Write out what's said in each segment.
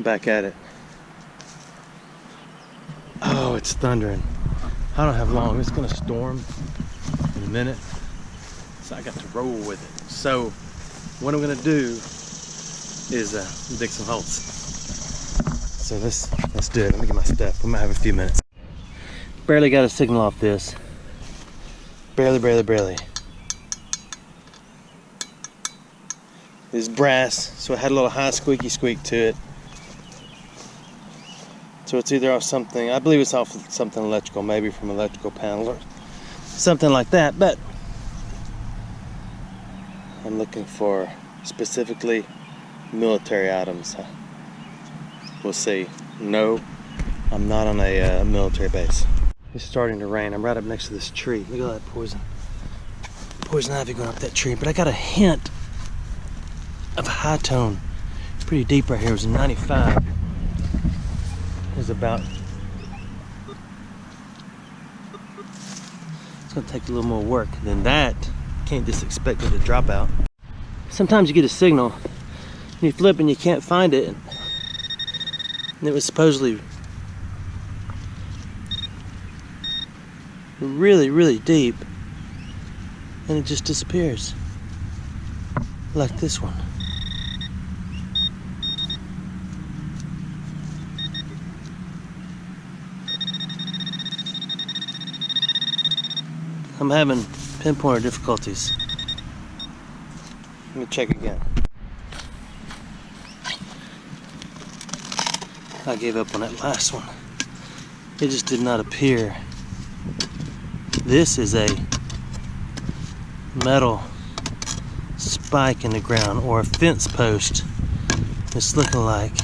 back at it. Oh, it's thundering. I don't have long. It's gonna storm in a minute, so I got to roll with it. So what I'm gonna do is dig some holes. So let's do it. Let me get my stuff. We might have a few minutes. Barely got a signal off this. Barely. It's brass, so it had a little high squeaky squeak to it. So it's either off something, I believe it's off something electrical, maybe from an electrical panel or something like that, but I'm looking for specifically military items. We'll see. No, I'm not on a military base. It's starting to rain. I'm right up next to this tree. Look at that poison ivy going up that tree, but I got a hint of a high tone. Pretty deep right here. It was a 95. Is about, it's gonna take a little more work than that. Can't just expect it to drop out. Sometimes you get a signal and you flip and you can't find it, and it was supposedly really deep, and it just disappears like this one. I'm having pinpointer difficulties. Let me check again. I gave up on that last one. It just did not appear. This is a metal spike in the ground or a fence post. It's looking like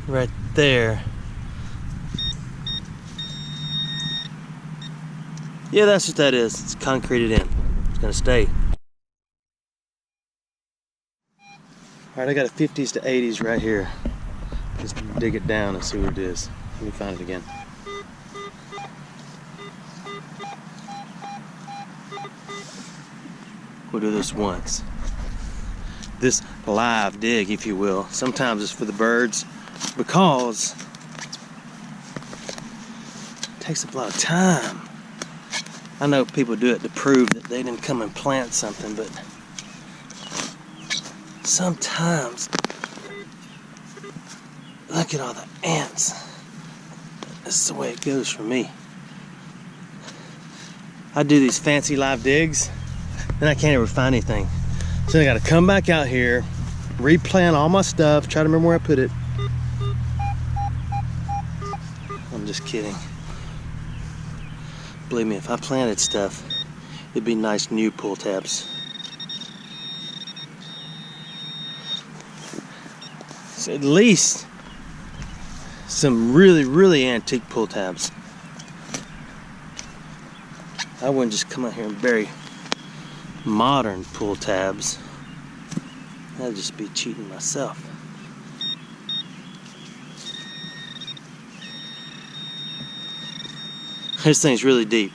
right there. Yeah, that's what that is. It's concreted in. It's gonna stay. All right, I got a 50s to 80s right here. Just dig it down and see what it is. Let me find it again. We'll do this once. This live dig, if you will. Sometimes it's for the birds because it takes up a lot of time. I know people do it to prove that they didn't come and plant something, but sometimes, look at all the ants. This is the way it goes for me. I do these fancy live digs, then I can't ever find anything. So I gotta come back out here, replant all my stuff, try to remember where I put it. I'm just kidding. Believe me, if I planted stuff, it'd be nice new pull tabs. So at least some really antique pull tabs. I wouldn't just come out here and bury modern pull tabs. That'd just be cheating myself. This thing's really deep,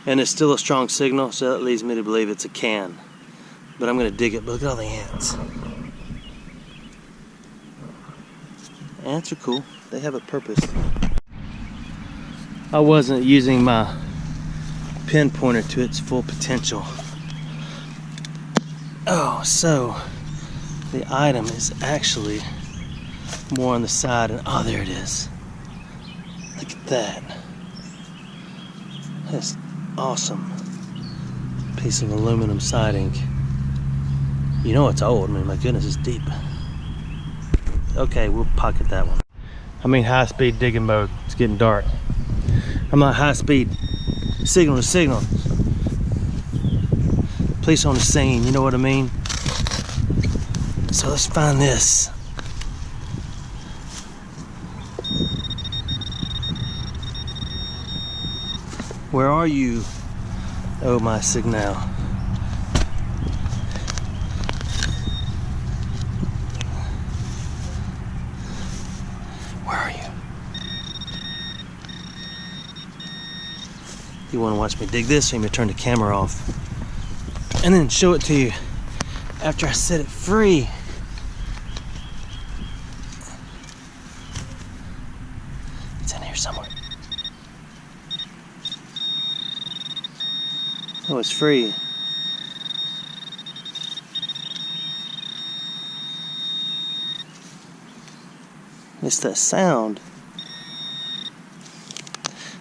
and it's still a strong signal, so that leads me to believe it's a can. But I'm gonna dig it. But look at all the ants. Ants are cool. They have a purpose. I wasn't using my pinpointer to its full potential. Oh, so the item is actually more on the side, and oh, there it is. Look at that. That's awesome. Piece of aluminum siding. You know it's old. I mean, my goodness, it's deep. Okay, we'll pocket that one. I'm in high-speed digging mode. It's getting dark. I'm not high-speed. Signal to signal. Police on the scene, you know what I mean? So let's find this. Where are you? Oh, my signal. Where are you? You want to watch me dig this, or you may turn the camera off and then show it to you after I set it free. Oh, it's free. It's that sound.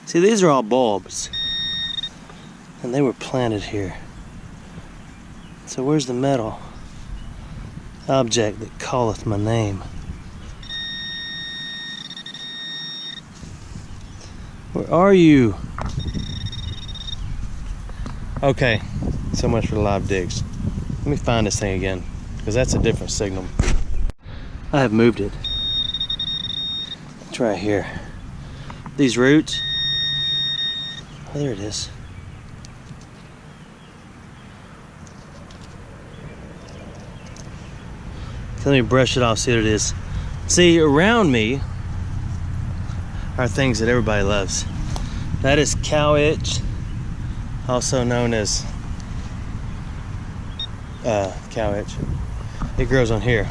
See, these are all bulbs. And they were planted here. So where's the metal object that calleth my name? Where are you? Okay, so much for the live digs. Let me find this thing again, because that's a different signal. I have moved it. It's right here. These roots. Oh, there it is. Let me brush it off, see what it is. See, around me are things that everybody loves. That is cow itch, also known as cow itch. It grows on here.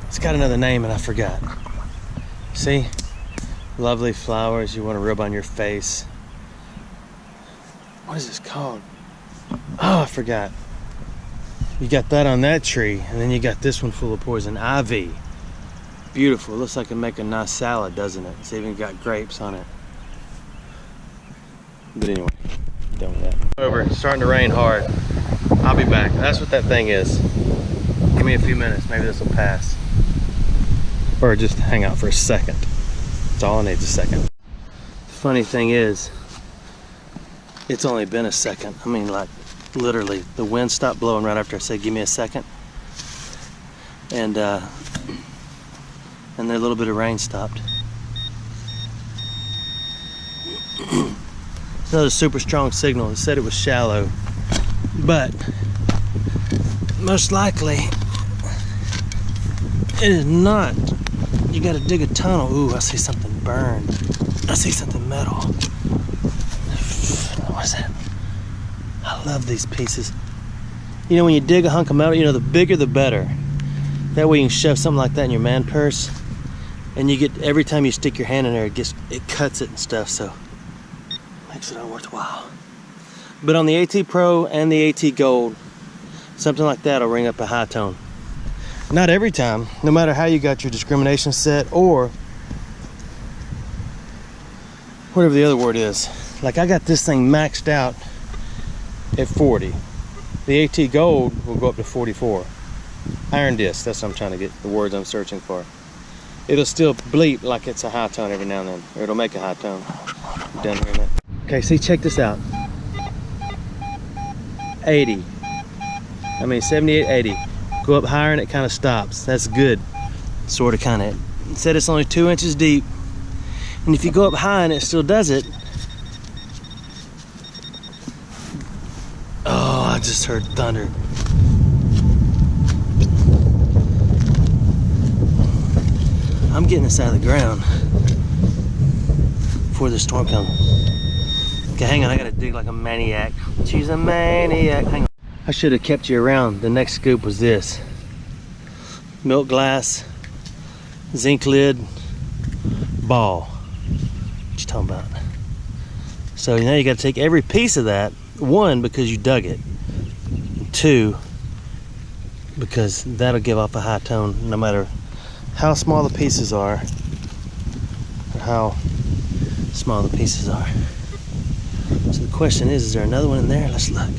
It's got another name and I forgot. See? Lovely flowers you want to rub on your face. What is this called? Oh, I forgot. You got that on that tree, and then you got this one full of poison ivy. Beautiful. It looks like it'd make a nice salad, doesn't it? It's even got grapes on it. But anyway, done with that. Over. It's starting to rain hard. I'll be back. That's what that thing is. Give me a few minutes. Maybe this will pass. Or just hang out for a second. That's all I need, is a second. The funny thing is, it's only been a second. I mean, like, literally, the wind stopped blowing right after I said, give me a second. And then a little bit of rain stopped. Another super strong signal. It said it was shallow, but most likely it is not. You gotta dig a tunnel. Ooh, I see something burned. I see something metal. What is that? I love these pieces. You know, when you dig a hunk of metal, you know, the bigger the better. That way you can shove something like that in your man purse, and you get, every time you stick your hand in there, it cuts it and stuff, so makes it all worthwhile. But on the AT Pro and the AT Gold, something like that will ring up a high tone. Not every time, no matter how you got your discrimination set, or whatever the other word is. Like, I got this thing maxed out at 40. The AT Gold will go up to 44. Iron disc, that's what I'm trying to get, the words I'm searching for. It'll still bleep like it's a high tone every now and then, or it'll make a high tone. I'm done hearing that. Okay, see, check this out. 80. I mean, 78, 80. Go up higher and it kind of stops. That's good. Sort of, kind of. It said it's only 2 inches deep. And if you go up high and it still does it, oh, I just heard thunder. I'm getting this out of the ground before the storm comes. Okay, hang on, I gotta dig like a maniac. She's a maniac. Hang on. I should have kept you around. The next scoop was this. Milk glass, zinc lid, ball. What you talking about? So now you gotta take every piece of that. One, because you dug it. Two, because that'll give off a high tone no matter how small the pieces are, or how small the pieces are. So the question is there another one in there? Let's look.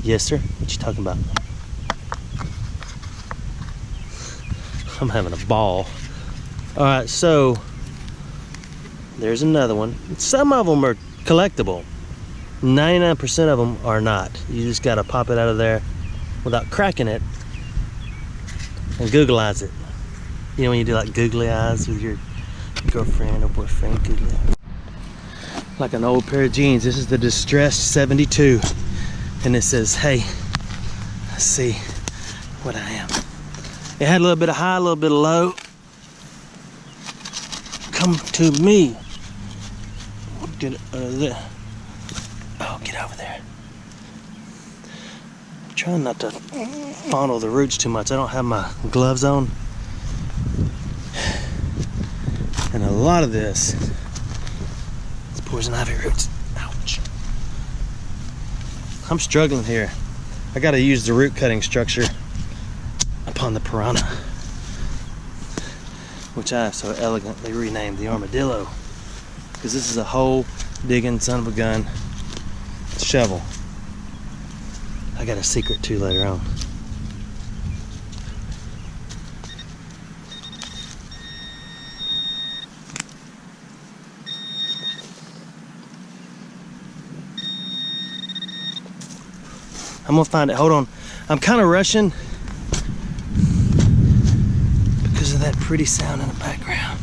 Yes, sir. What you talking about? I'm having a ball. All right, so there's another one. Some of them are collectible. 99% of them are not. You just gotta pop it out of there without cracking it and Google eyes it. You know when you do like googly eyes with your girlfriend or boyfriend, googly eyes. Like an old pair of jeans. This is the Distressed 72. And it says, hey, see what I am. It had a little bit of high, a little bit of low. Come to me. Get there. Oh, get over there. I'm trying not to fondle the roots too much. I don't have my gloves on. And a lot of this is poison ivy roots. Ouch. I'm struggling here. I gotta use the root cutting structure upon the piranha, which I have so elegantly renamed the armadillo, because this is a hole digging son of a gun shovel. I got a secret too later on. I'm gonna find it. Hold on. I'm kind of rushing because of that pretty sound in the background.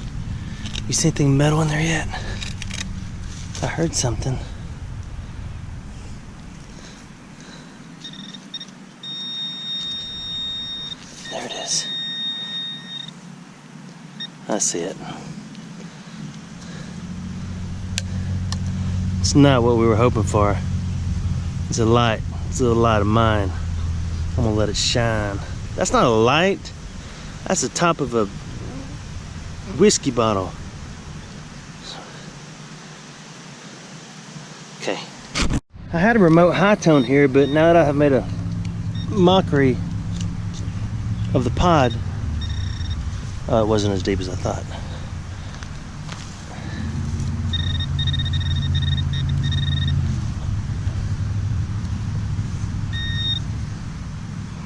You see anything metal in there yet? I heard something. There it is. I see it. It's not what we were hoping for. It's a light. It's a little light of mine. I'm gonna let it shine. That's not a light. That's the top of a whiskey bottle. Okay. I had a remote high tone here, but now that I have made a mockery of the pod, it wasn't as deep as I thought.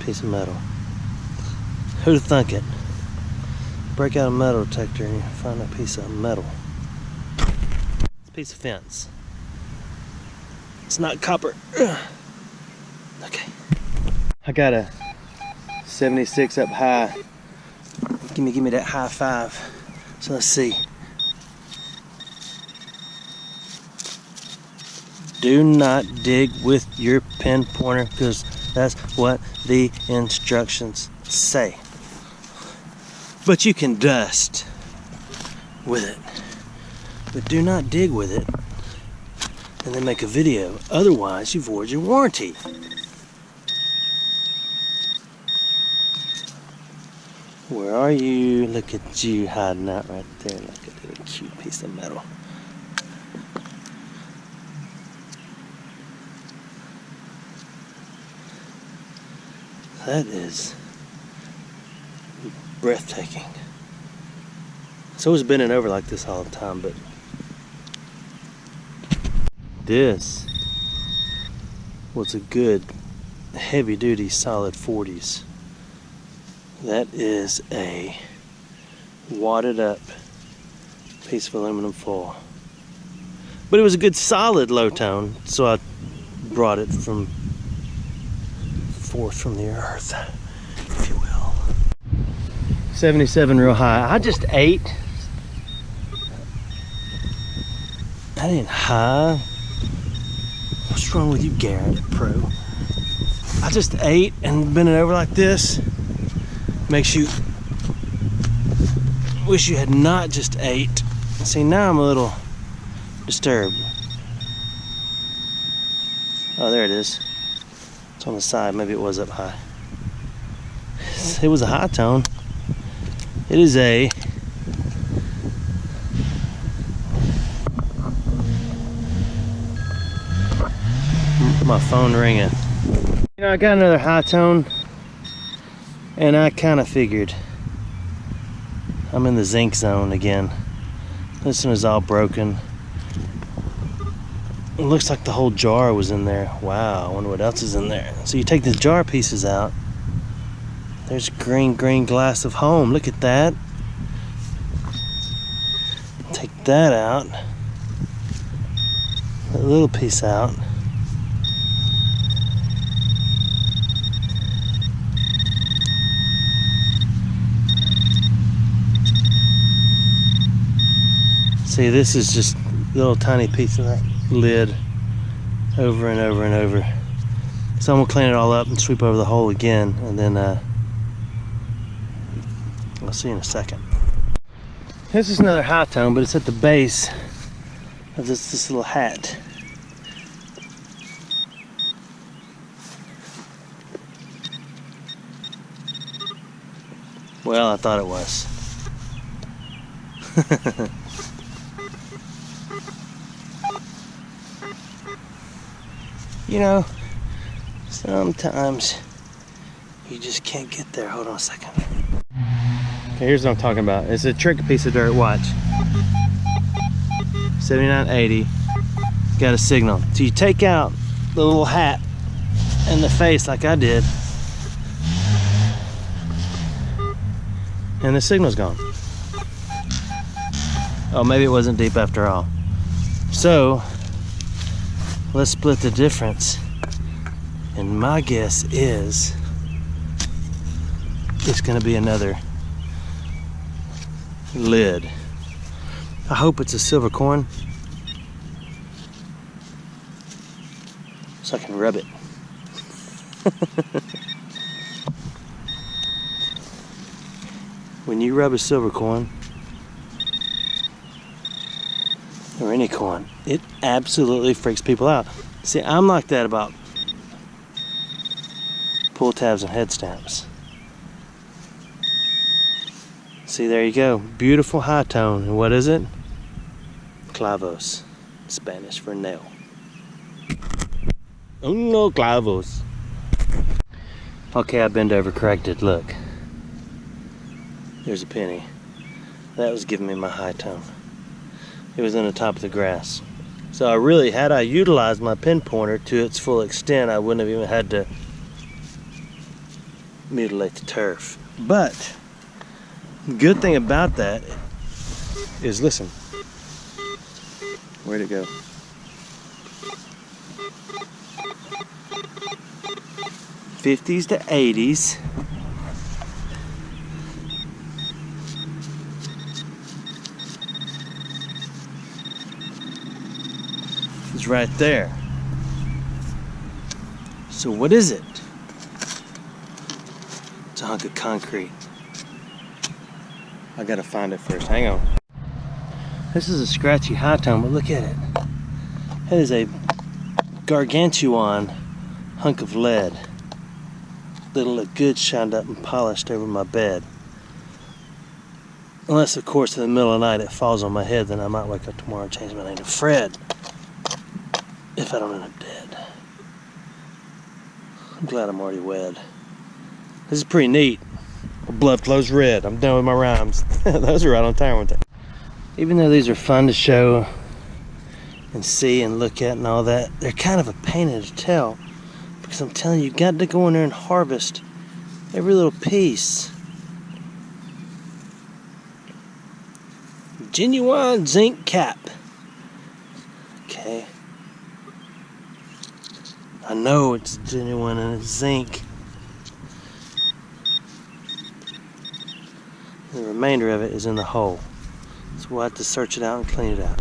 Piece of metal. Who'd thunk it? Break out a metal detector and you find a piece of metal. It's a piece of fence. It's not copper. Okay. I got a 76 up high. Give me that high five. So let's see. Do not dig with your pen pointer, because that's what the instructions say. But you can dust with it. But do not dig with it and then make a video. Otherwise, you void your warranty. Where are you? Look at you hiding out right there. Look at that cute piece of metal. That is breathtaking. It's always bending over like this all the time, but this was a good heavy duty solid 40s. That is a wadded up piece of aluminum foil. But it was a good solid low tone, so I brought it from forth from the earth, if you will. 77 real high. I just ate. I didn't high. What's wrong with you, Garrett Pro? I just ate and bent it over like this. Makes you wish you had not just ate. See, now I'm a little disturbed. Oh, there it is. It's on the side. Maybe it was up high. It was a high tone. It is a my phone ringing. You know, I got another high tone, and I kind of figured I'm in the zinc zone again. This one is all broken. It looks like the whole jar was in there. Wow, I wonder what else is in there. So you take the jar pieces out. There's green glass of home. Look at that. Take that out. That little piece out. See, this is just a little tiny piece of that lid over and over and over. So I'm gonna clean it all up and sweep over the hole again, and then I'll see you in a second. This is another high tone, but it's at the base of this little hat. Well, I thought it was. You know, Sometimes you just can't get there. Hold on a second. Okay, here's what I'm talking about. It's a trick piece of dirt. Watch. 7980. Got a signal. So you take out the little hat and the face like I did, and the signal's gone. Oh, maybe it wasn't deep after all. So let's split the difference. And my guess is it's gonna be another lid. I hope it's a silver coin so I can rub it. When you rub a silver coin, or any coin, it absolutely freaks people out. See, I'm like that about pull tabs and head stamps. See, there you go. Beautiful high tone. And what is it? Clavos. Spanish for nail. Uno clavos. Okay, I bend over corrected. Look. There's a penny. That was giving me my high tone. It was in the top of the grass. So I really, had I utilized my pinpointer to its full extent, I wouldn't have even had to mutilate the turf. But good thing about that is, listen, where'd it go? '50s to '80s. It's right there. So what is it? It's a hunk of concrete. I gotta find it first. Hang on. This is a scratchy high tone, but look at it. That is a gargantuan hunk of lead that'll look good shined up and polished over my bed. Unless, of course, in the middle of the night it falls on my head, then I might wake up tomorrow and change my name to Fred. If I don't end up dead. I'm glad I'm already wed. This is pretty neat. Blood flows red. I'm done with my rhymes. Those are right on time, weren't they? Even though these are fun to show and see and look at and all that, they're kind of a pain to tell. Because I'm telling you, you've got to go in there and harvest every little piece. Genuine zinc cap. Okay. I know it's genuine and it's zinc. The remainder of it is in the hole. So we'll have to search it out and clean it out.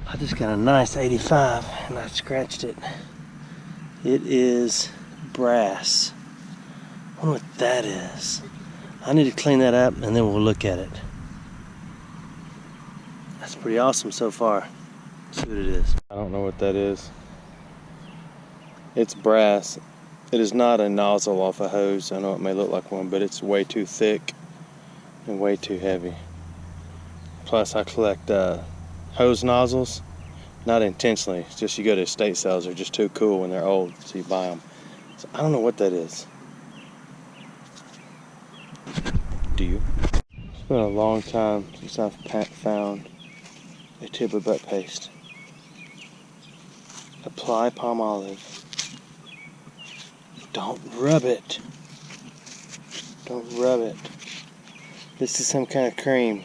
I just got a nice 85 and I scratched it. It is brass. I wonder what that is. I need to clean that up and then we'll look at it. That's pretty awesome so far. Let's see what it is. I don't know what that is. It's brass. It is not a nozzle off a hose. I know it may look like one, but it's way too thick and way too heavy. Plus I collect hose nozzles, not intentionally. It's just you go to estate sales, they're just too cool when they're old, so you buy them. So I don't know what that is. Do you? It's been a long time since I've found a tube of butt paste. Apply palm olive. Don't rub it. Don't rub it. This is some kind of cream.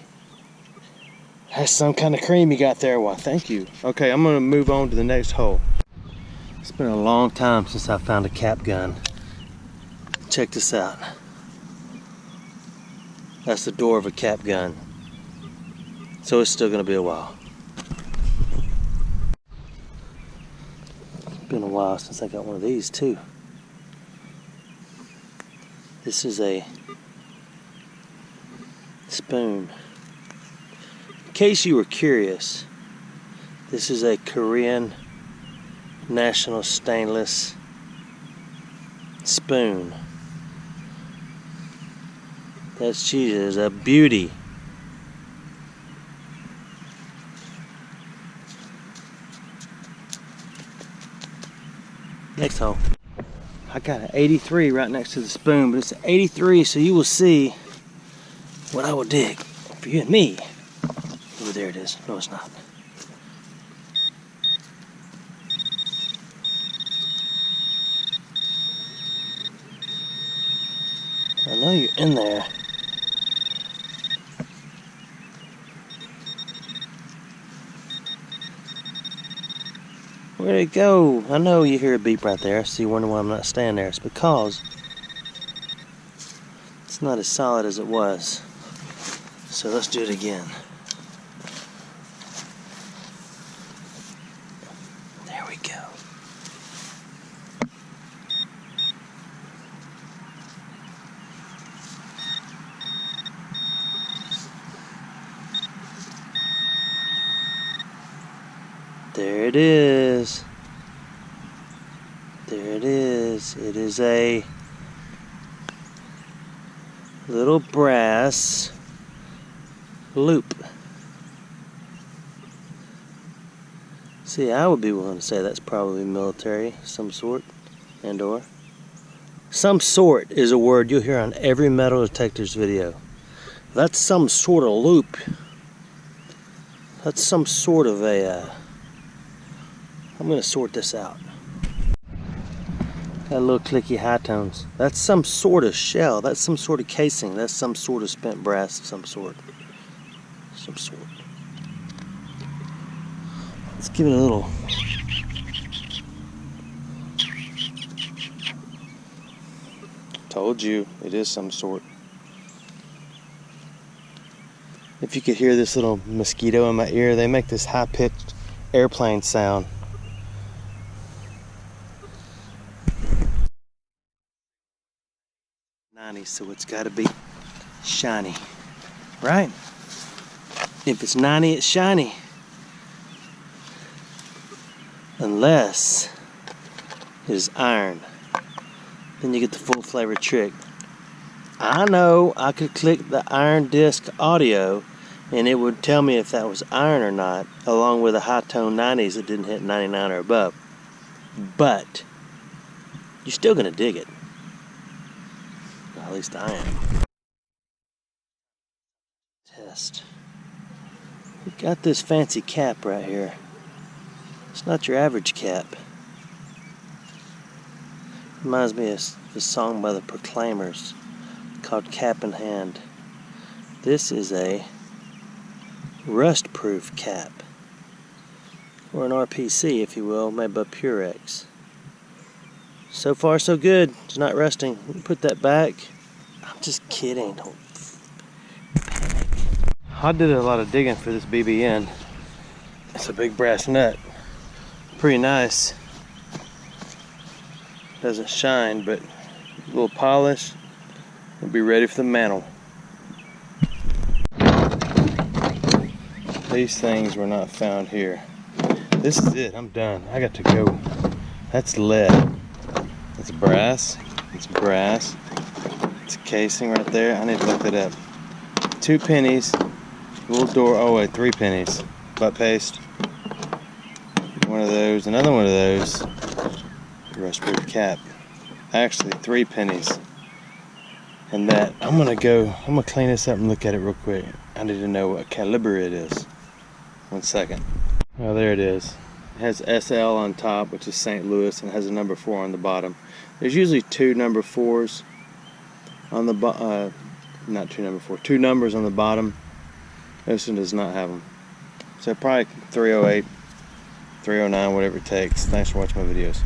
That's some kind of cream you got there. Why, thank you. Okay, I'm gonna move on to the next hole. It's been a long time since I found a cap gun. Check this out. That's the door of a cap gun. So it's still gonna be a while. It's been a while since I got one of these too. This is a spoon. In case you were curious, this is a Korean national stainless spoon. That's Jesus, a beauty. Next hole. I got an 83 right next to the spoon, but it's an 83, so you will see what I will dig for you and me. Oh, there it is. No, it's not. I know you're in there. Where'd it go? I know you hear a beep right there, so you wonder why I'm not staying there. It's because it's not as solid as it was. So let's do it again. There we go. There it is. There it is. It is a little brass loop. See, I would be willing to say that's probably military, some sort, and or. Some sort is a word you'll hear on every metal detector's video. That's some sort of loop. That's some sort of a, I'm going to sort this out. Got a little clicky high tones. That's some sort of shell. That's some sort of casing. That's some sort of spent brass of some sort. Some sort. Let's give it a little. Told you, it is some sort. If you could hear this little mosquito in my ear, they make this high-pitched airplane sound. So it's got to be shiny, right? If it's 90, it's shiny. Unless it is iron. Then you get the full flavor trick. I know I could click the iron disc audio and it would tell me if that was iron or not, along with the high tone 90s that didn't hit 99 or above. But you're still going to dig it. At least I am. Test. We got this fancy cap right here. It's not your average cap. Reminds me of the song by the Proclaimers called Cap in Hand. This is a rust-proof cap, or an RPC, if you will, made by Purex. So far, so good. It's not rusting. Put that back. I'm just kidding. Don't panic. I did a lot of digging for this BBN. It's a big brass nut. Pretty nice. Doesn't shine, but a little polish. It'll be ready for the mantle. These things were not found here. This is it. I'm done. I got to go. That's lead. It's brass. It's brass. It's a casing right there. I need to look that up. 2 pennies. Little door. Oh wait, 3 pennies. Butt paste. One of those. Another one of those. Rust-proof cap. Actually, 3 pennies. And that. I'm gonna clean this up and look at it real quick. I need to know what caliber it is. 1 second. Oh, there it is. It has SL on top, which is St. Louis, and has a number 4 on the bottom. There's usually 2 number 4s on the bottom. Not 2 number 4. 2 numbers on the bottom. This one does not have them. So probably 308, 309, whatever it takes. Thanks for watching my videos.